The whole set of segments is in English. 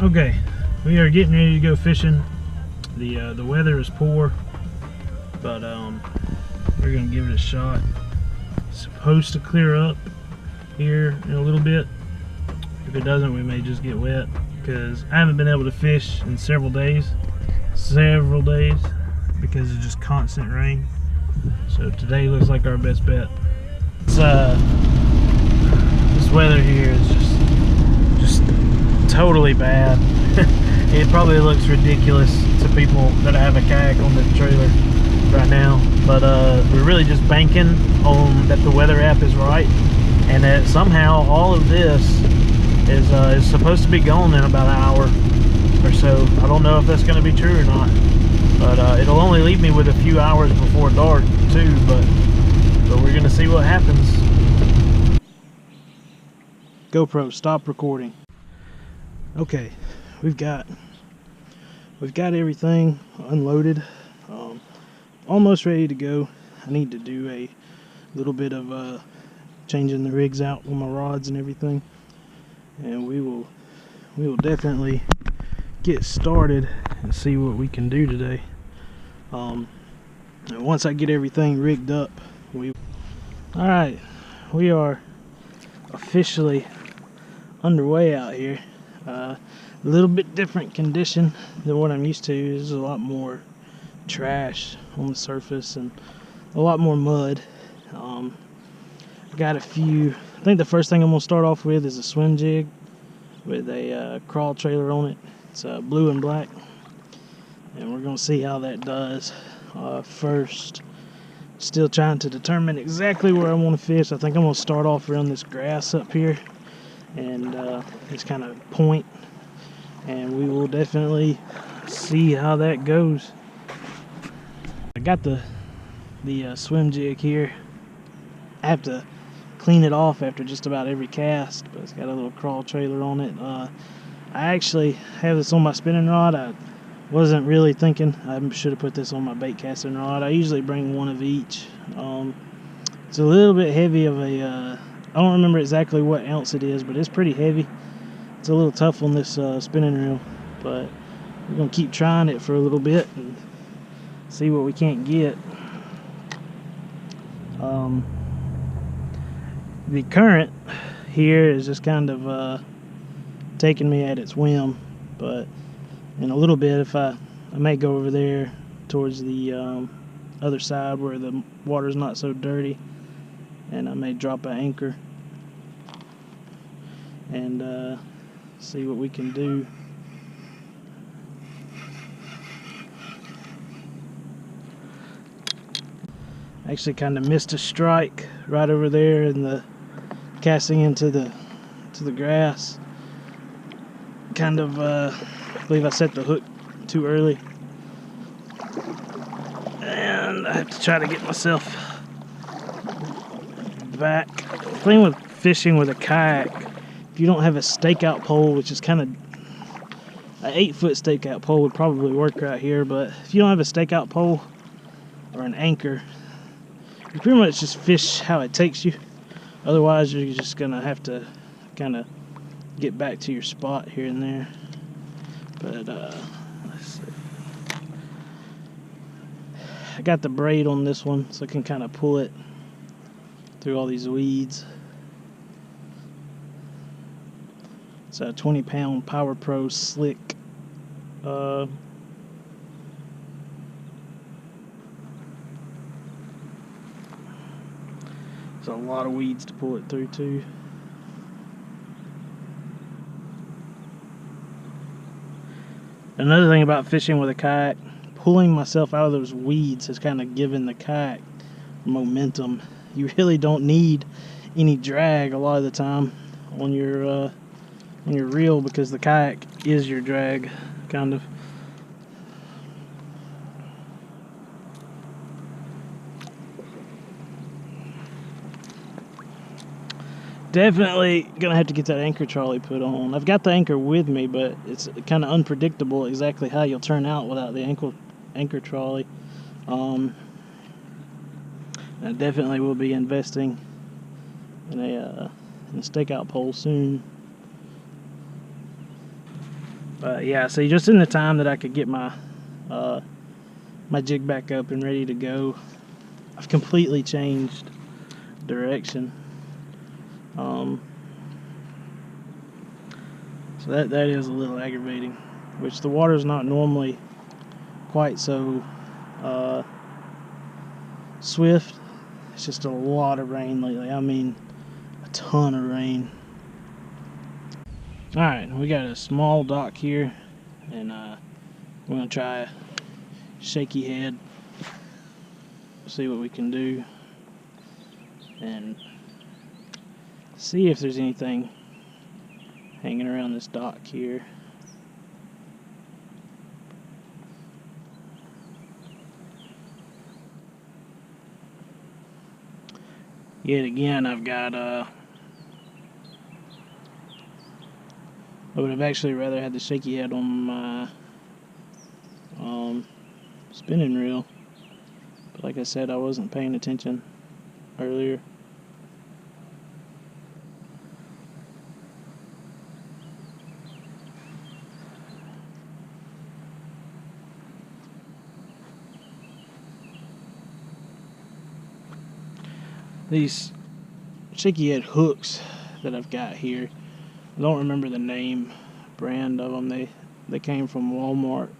Okay, we are getting ready to go fishing. The weather is poor, but we're gonna give it a shot. It's supposed to clear up here in a little bit. If it doesn't, we may just get wet, because I haven't been able to fish in several days because of just constant rain. So today looks like our best bet. It's, this weather here is just totally bad. It probably looks ridiculous to people that have a kayak on the trailer right now, but we're really just banking on that the weather app is right, and that somehow all of this is supposed to be gone in about an hour or so. I don't know if that's going to be true or not, but it'll only leave me with a few hours before dark too, but we're going to see what happens. GoPro, stop recording. Okay, we've got everything unloaded, almost ready to go. I need to do a little bit of changing the rigs out on my rods and everything, and we will definitely get started and see what we can do today. And once I get everything rigged up, all right, we are officially underway out here. A little bit different condition than what I'm used to. There's a lot more trash on the surface and a lot more mud. I got a few. I think the first thing I'm gonna start off with is a swim jig with a crawl trailer on it. It's blue and black, and we're gonna see how that does. First, still trying to determine exactly where I want to fish. I think I'm gonna start off around this grass up here and this kind of point, and we will definitely see how that goes. I got the swim jig here. I have to clean it off after just about every cast, but it's got a little crawl trailer on it. I actually have this on my spinning rod. I wasn't really thinking I should have put this on my bait casting rod. I usually bring one of each. It's a little bit heavy of a I don't remember exactly what ounce it is, but it's pretty heavy. It's a little tough on this spinning reel, but we're gonna keep trying it for a little bit and see what we can't get. The current here is just kind of taking me at its whim, but in a little bit, if I may go over there towards the other side where the water's not so dirty, and I may drop an anchor and see what we can do. I actually kind of missed a strike right over there in the casting into the grass. Kind of I believe I set the hook too early, and I have to try to get myself back. The thing with fishing with a kayak, if you don't have a stakeout pole, which is kind of an 8-foot stakeout pole would probably work right here, but if you don't have a stakeout pole or an anchor, you pretty much just fish how it takes you. Otherwise, you're just gonna have to kind of get back to your spot here and there. But let's see. I got the braid on this one, so I can kind of pull it through all these weeds. It's a 20-pound PowerPole slick. There's a lot of weeds to pull it through too. Another thing about fishing with a kayak, pulling myself out of those weeds has kind of given the kayak momentum. You really don't need any drag a lot of the time on your reel, because the kayak is your drag, kind of. Definitely gonna have to get that anchor trolley put on. I've got the anchor with me, but it's kind of unpredictable exactly how you'll turn out without the anchor trolley. I definitely will be investing in a stakeout pole soon. But yeah, so just in the time that I could get my my jig back up and ready to go, I've completely changed direction. So that is a little aggravating, which the water's not normally quite so swift. It's just a lot of rain lately. I mean, a ton of rain. Alright, we got a small dock here, and we're gonna try a shaky head, see what we can do, and see if there's anything hanging around this dock here. Yet again, I've got I would have actually rather had the shaky head on my spinning reel, but like I said, I wasn't paying attention earlier. These shaky head hooks that I've got here, I don't remember the name brand of them. They came from Walmart.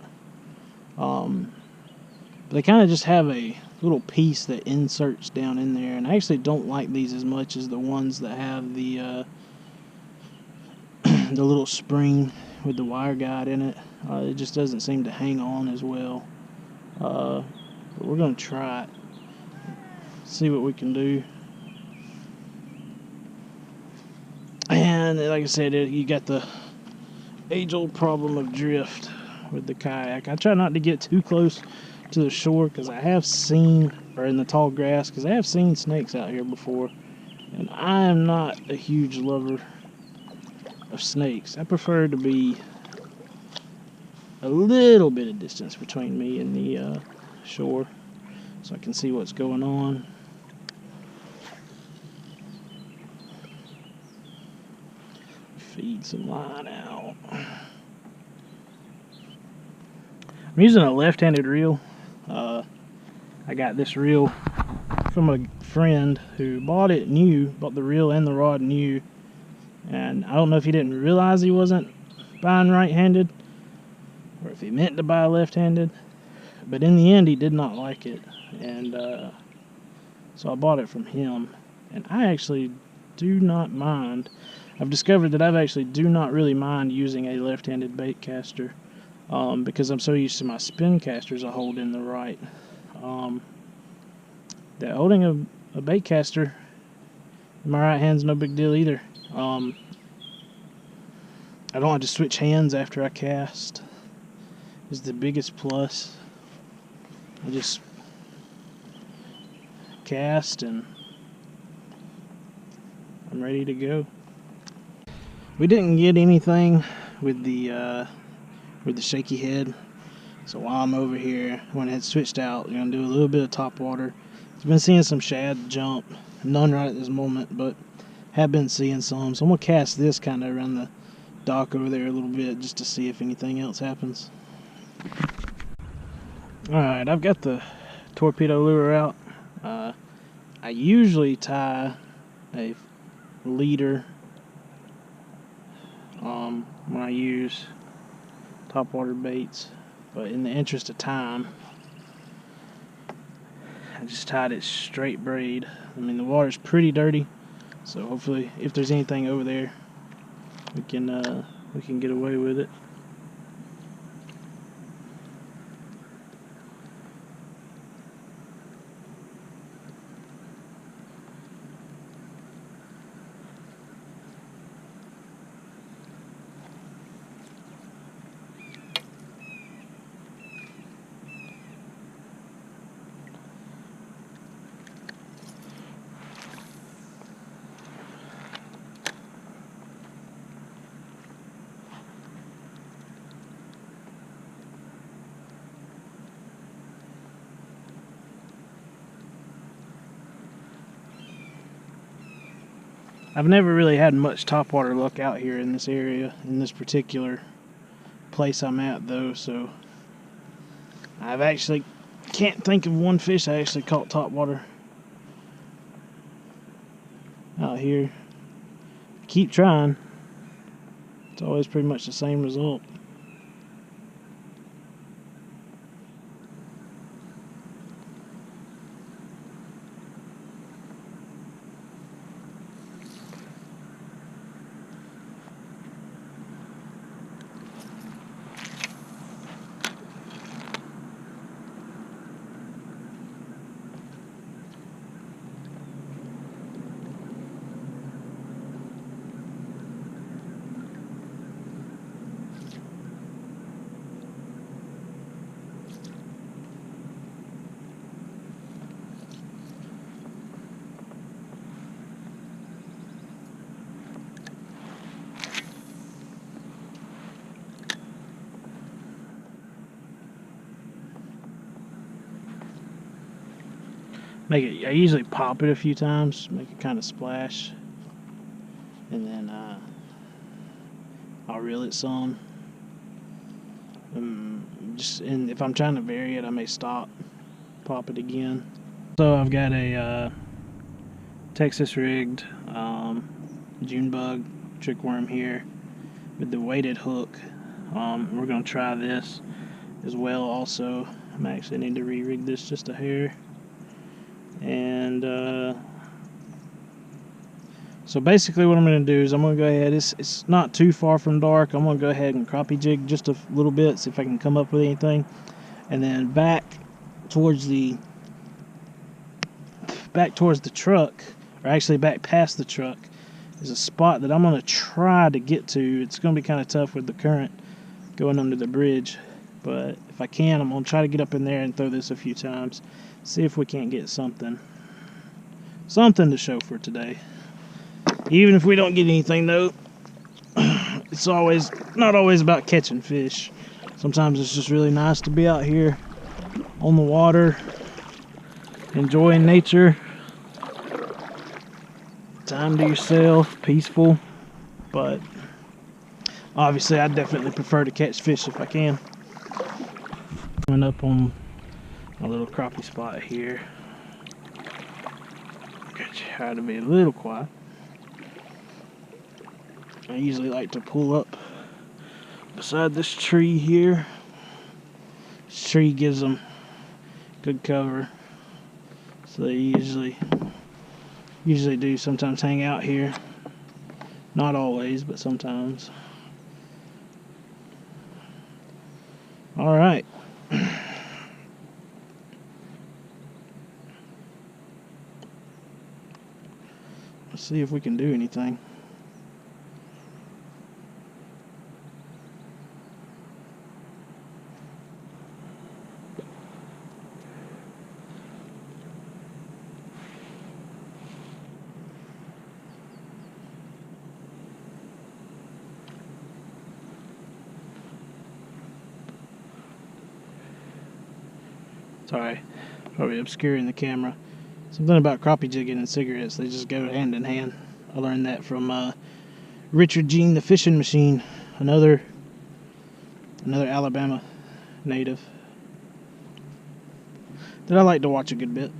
But they kind of just have a little piece that inserts down in there, and I actually don't like these as much as the ones that have the the little spring with the wire guide in it. It just doesn't seem to hang on as well. But we're gonna try it, see what we can do. And like I said, you got the age-old problem of drift with the kayak. I try not to get too close to the shore because I have seen, or in the tall grass, because I have seen snakes out here before, and I am not a huge lover of snakes. I prefer to be a little bit of distance between me and the shore so I can see what's going on. Feed some line out. I'm using a left-handed reel. I got this reel from a friend who bought it new, bought the reel and the rod new, and I don't know if he didn't realize he wasn't buying right-handed or if he meant to buy left-handed, but in the end he did not like it, and so I bought it from him, and I actually do not mind. I've discovered that I actually do not really mind using a left-handed bait caster, because I'm so used to my spin casters I hold in the right. That holding a bait caster in my right hand's no big deal either. I don't have to switch hands after I cast, is the biggest plus. I just cast and I'm ready to go. We didn't get anything with the shaky head, so while I'm over here, when it had switched out, we're gonna do a little bit of top water. I've been seeing some shad jump, none right at this moment, but have been seeing some. So I'm gonna cast this kind of around the dock over there a little bit just to see if anything else happens. All right, I've got the torpedo lure out. I usually tie a leader when I use topwater baits, but in the interest of time, I just tied it straight braid. I mean, the water's pretty dirty, so hopefully if there's anything over there, we can get away with it. I've never really had much topwater luck out here in this area, in this particular place I'm at though, so I've actually can't think of one fish I actually caught topwater out here. Keep trying. It's always pretty much the same result. I usually pop it a few times, make it kind of splash, and then I'll reel it some. And if I'm trying to vary it, I may stop, pop it again. So I've got a Texas rigged June bug trick worm here with the weighted hook. We're gonna try this as well. Also, I actually need to re-rig this just a hair. And so basically what I'm going to do is I'm going to go ahead, it's not too far from dark, I'm going to go ahead and crappie jig just a little bit, see if I can come up with anything. And then back towards the truck, or actually back past the truck, is a spot that I'm going to try to get to. It's going to be kind of tough with the current going under the bridge, but if I can, I'm going to try to get up in there and throw this a few times. See if we can't get something to show for today. Even if we don't get anything though, it's not always about catching fish. Sometimes it's just really nice to be out here on the water, enjoying nature, time to yourself, peaceful. But obviously I definitely prefer to catch fish if I can. Coming up on a little crappie spot here. Try to be a little quiet. I usually like to pull up beside this tree here. This tree gives them good cover, so they usually do sometimes hang out here. Not always, but sometimes. All right. Let's see if we can do anything. Sorry, probably obscuring the camera. Something about crappie jigging and cigarettes, they just go hand in hand. I learned that from Richard Jean the Fishing Machine, another Alabama native that I like to watch a good bit.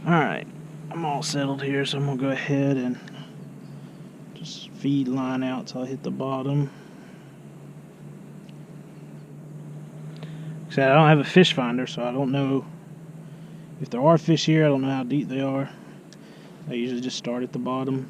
Alright, I'm all settled here, so I'm going to go ahead and just feed line out till I hit the bottom. I don't have a fish finder, so I don't know if there are fish here. I don't know how deep they are. I usually just start at the bottom.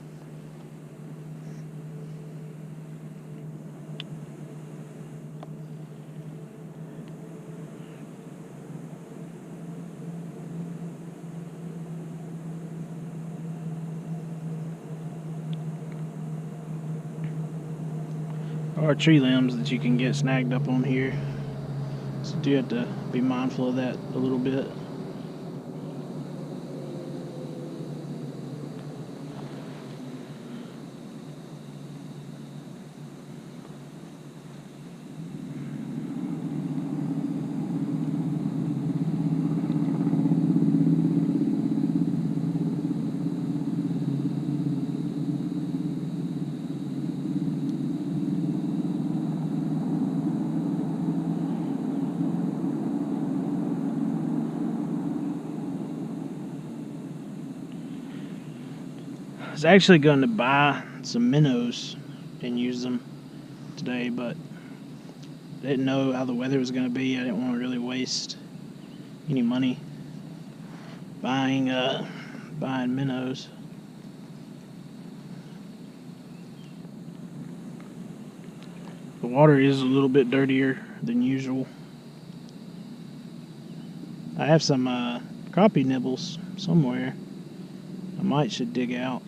There are tree limbs that you can get snagged up on here. So you do have to be mindful of that a little bit. was actually going to buy some minnows and use them today, but didn't know how the weather was going to be. I didn't want to really waste any money buying minnows. The water is a little bit dirtier than usual. I have some crappie nibbles somewhere. I should dig out.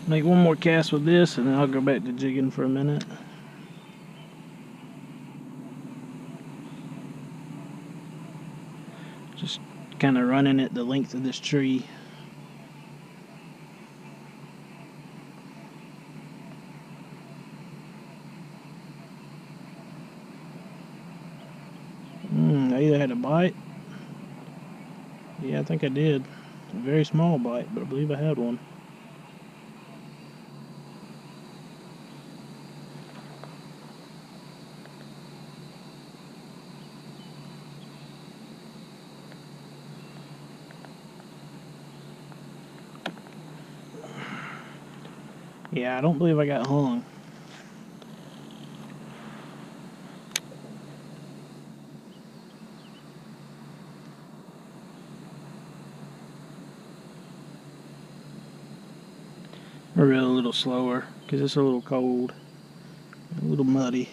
Make one more cast with this, and then I'll go back to jigging for a minute. Just kind of running it the length of this tree. I either had a bite. Yeah, I think I did. A very small bite, but I believe I had one. Yeah, I don't believe I got hung. Or a little slower, because it's a little cold, a little muddy.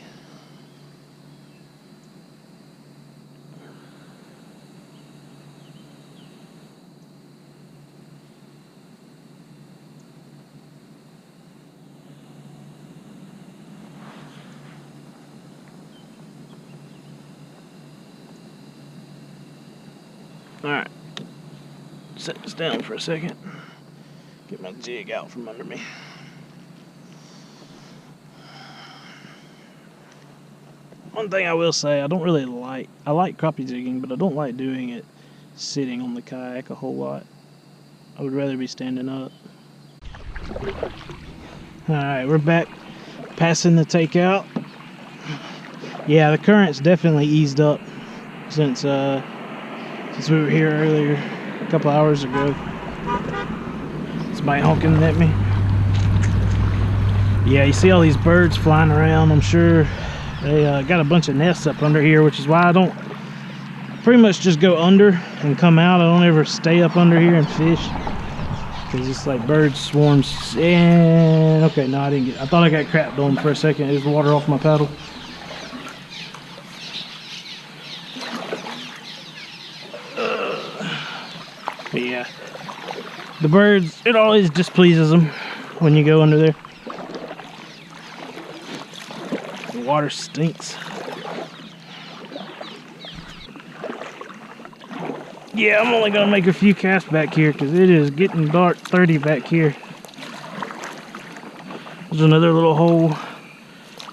Alright, set this down for a second. Get my jig out from under me. One thing I will say, I like crappie jigging, but I don't like doing it sitting on the kayak a whole lot. I would rather be standing up. Alright, we're back passing the takeout. Yeah, the current's definitely eased up since we were here earlier, a couple hours ago. Somebody honking at me. Yeah, you see all these birds flying around. I'm sure they got a bunch of nests up under here, which is why I don't pretty much just go under and come out. I don't ever stay up under here and fish, because it's like bird swarms. And okay, no, I thought I got crapped on for a second. There's water off my paddle. But yeah, the birds, it always displeases them when you go under there. The water stinks. Yeah, I'm only gonna make a few casts back here because it is getting dark 30 back here. There's another little hole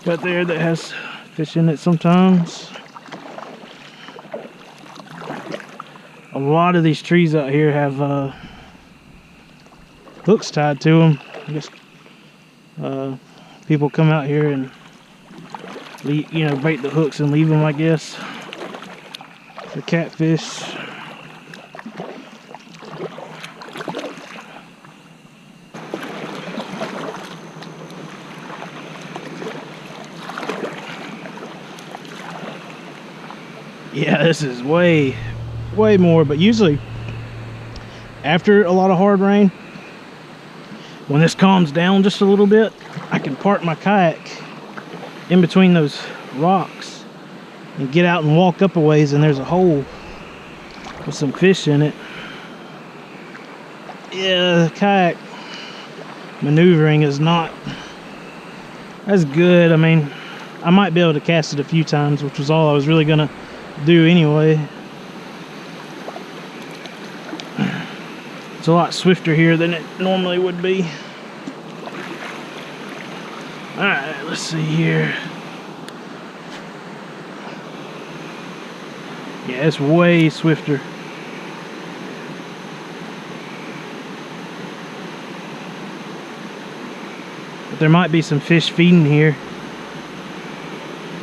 right there that has fish in it sometimes. A lot of these trees out here have hooks tied to them. I guess people come out here and bait the hooks and leave them, I guess, for catfish. Yeah, this is way more, but usually after a lot of hard rain, when this calms down just a little bit, I can park my kayak in between those rocks and get out and walk up a ways, and there's a hole with some fish in it. Yeah, the kayak maneuvering is not as good. I mean, I might be able to cast it a few times, which was all I was really gonna do anyway. It's a lot swifter here than it normally would be. Alright, let's see here. Yeah, it's way swifter. But there might be some fish feeding here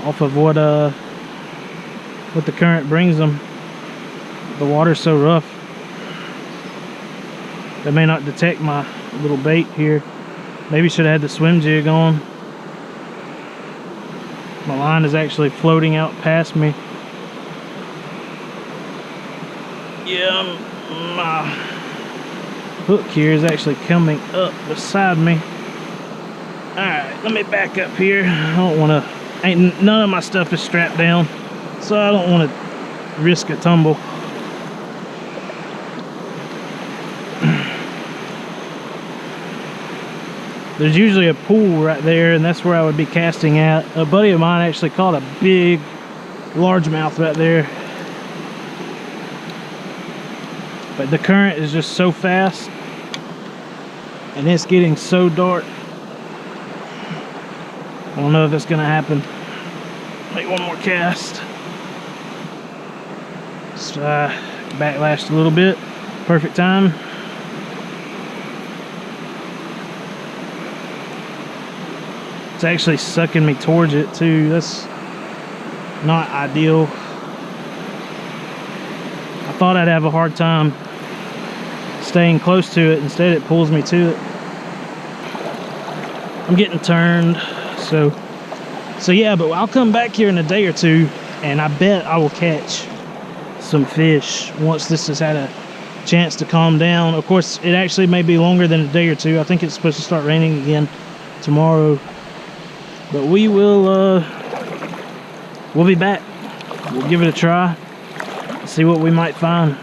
off of what the current brings them. The water's so rough, they may not detect my little bait here. Maybe should have had the swim jig on. My line is actually floating out past me. Yeah, my hook here is actually coming up beside me. Alright, let me back up here. I don't want to, none of my stuff is strapped down, so I don't want to risk a tumble. There's usually a pool right there, and that's where I would be casting at. A buddy of mine actually caught a big largemouth right there. But the current is just so fast, and it's getting so dark. I don't know if it's gonna happen. Make one more cast. Just backlashed a little bit. Perfect time. It's actually sucking me towards it too. That's not ideal. I thought I'd have a hard time staying close to it. Instead it pulls me to it. I'm getting turned. So yeah, but I'll come back here in a day or two, and I bet I will catch some fish once this has had a chance to calm down. Of course, it actually may be longer than a day or two. I think it's supposed to start raining again tomorrow. But we will, we'll be back. We'll give it a try, see what we might find.